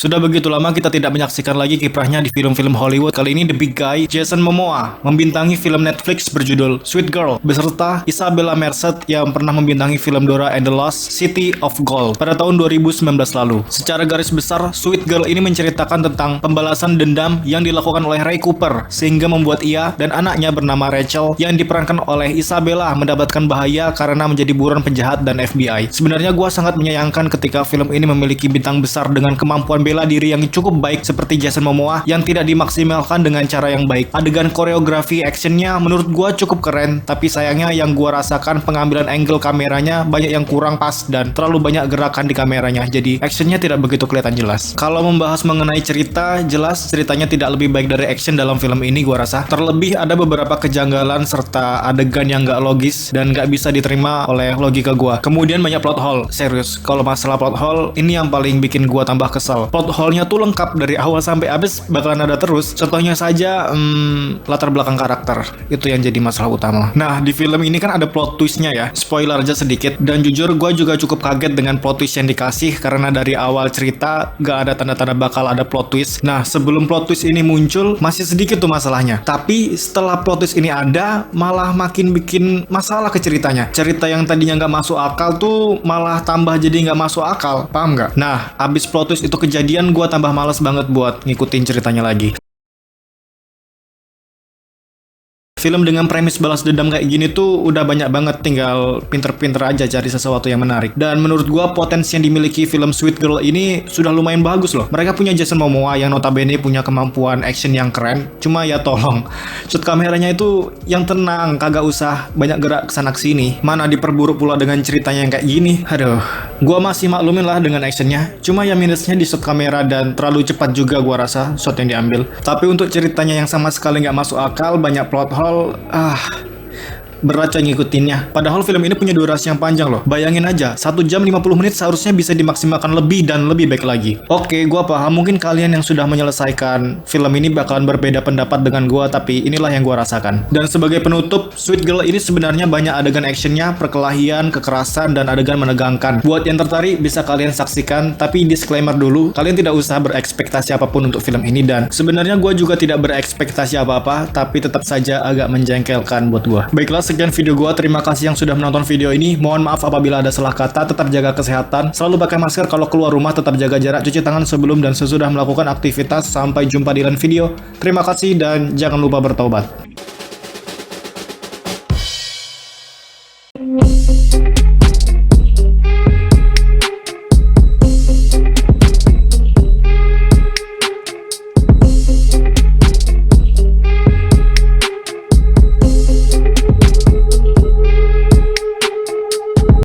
Sudah begitu lama kita tidak menyaksikan lagi kiprahnya di film-film Hollywood. Kali ini The Big Guy, Jason Momoa, membintangi film Netflix berjudul Sweet Girl beserta Isabella Merced yang pernah membintangi film Dora and the Lost City of Gold pada tahun 2019 lalu. Secara garis besar, Sweet Girl ini menceritakan tentang pembalasan dendam yang dilakukan oleh Ray Cooper sehingga membuat ia dan anaknya bernama Rachel yang diperankan oleh Isabella mendapatkan bahaya karena menjadi buron penjahat dan FBI. Sebenarnya gua sangat menyayangkan ketika film ini memiliki bintang besar dengan kemampuan bela diri yang cukup baik seperti Jason Momoa yang tidak dimaksimalkan dengan cara yang baik. Adegan koreografi actionnya menurut gua cukup keren, tapi sayangnya yang gua rasakan pengambilan angle kameranya banyak yang kurang pas dan terlalu banyak gerakan di kameranya, jadi actionnya tidak begitu kelihatan jelas. Kalau membahas mengenai cerita, jelas ceritanya tidak lebih baik dari action dalam film ini gua rasa. Terlebih ada beberapa kejanggalan serta adegan yang gak logis dan gak bisa diterima oleh logika gua. Kemudian banyak plot hole, serius. Kalau masalah plot hole, ini yang paling bikin gua tambah kesel. Plot hole-nya tuh lengkap dari awal sampai habis bakalan ada terus. Contohnya saja latar belakang karakter. Itu yang jadi masalah utama. Nah, di film ini kan ada plot twist-nya ya. Spoiler aja sedikit. Dan jujur gua juga cukup kaget dengan plot twist yang dikasih karena dari awal cerita gak ada tanda-tanda bakal ada plot twist. Nah, sebelum plot twist ini muncul masih sedikit tuh masalahnya. Tapi setelah plot twist ini ada, malah makin bikin masalah ke ceritanya. Cerita yang tadinya gak masuk akal tuh malah tambah jadi gak masuk akal. Paham gak? Nah, abis plot twist itu kejadian, gue tambah males banget buat ngikutin ceritanya lagi. Film dengan premis balas dendam kayak gini tuh udah banyak banget, tinggal pinter-pinter aja cari sesuatu yang menarik. Dan menurut gua potensi yang dimiliki film Sweet Girl ini sudah lumayan bagus loh. Mereka punya Jason Momoa yang notabene punya kemampuan action yang keren. Cuma ya tolong, shoot kameranya itu yang tenang, kagak usah banyak gerak kesana kesini. Mana diperburuk pula dengan ceritanya yang kayak gini. Aduh, gua masih maklumin lah dengan actionnya. Cuma ya minusnya di shoot kamera dan terlalu cepat juga gua rasa shot yang diambil. Tapi untuk ceritanya yang sama sekali nggak masuk akal, banyak plot hole. Berat coy ngikutinnya. Padahal film ini punya durasi yang panjang loh. Bayangin aja, 1 jam 50 menit seharusnya bisa dimaksimalkan lebih dan lebih baik lagi. Oke, gua paham mungkin kalian yang sudah menyelesaikan film ini bakalan berbeda pendapat dengan gua, tapi inilah yang gua rasakan. Dan sebagai penutup, Sweet Girl ini sebenarnya banyak adegan actionnya, perkelahian, kekerasan, dan adegan menegangkan. Buat yang tertarik bisa kalian saksikan, tapi disclaimer dulu, kalian tidak usah berekspektasi apapun untuk film ini. Dan sebenarnya gua juga tidak berekspektasi apa-apa, tapi tetap saja agak menjengkelkan buat gua. Baiklah, sekian video gua. Terima kasih yang sudah menonton video ini. Mohon maaf apabila ada salah kata. Tetap jaga kesehatan. Selalu pakai masker kalau keluar rumah. Tetap jaga jarak. Cuci tangan sebelum dan sesudah melakukan aktivitas. Sampai jumpa di lain video. Terima kasih dan jangan lupa bertobat.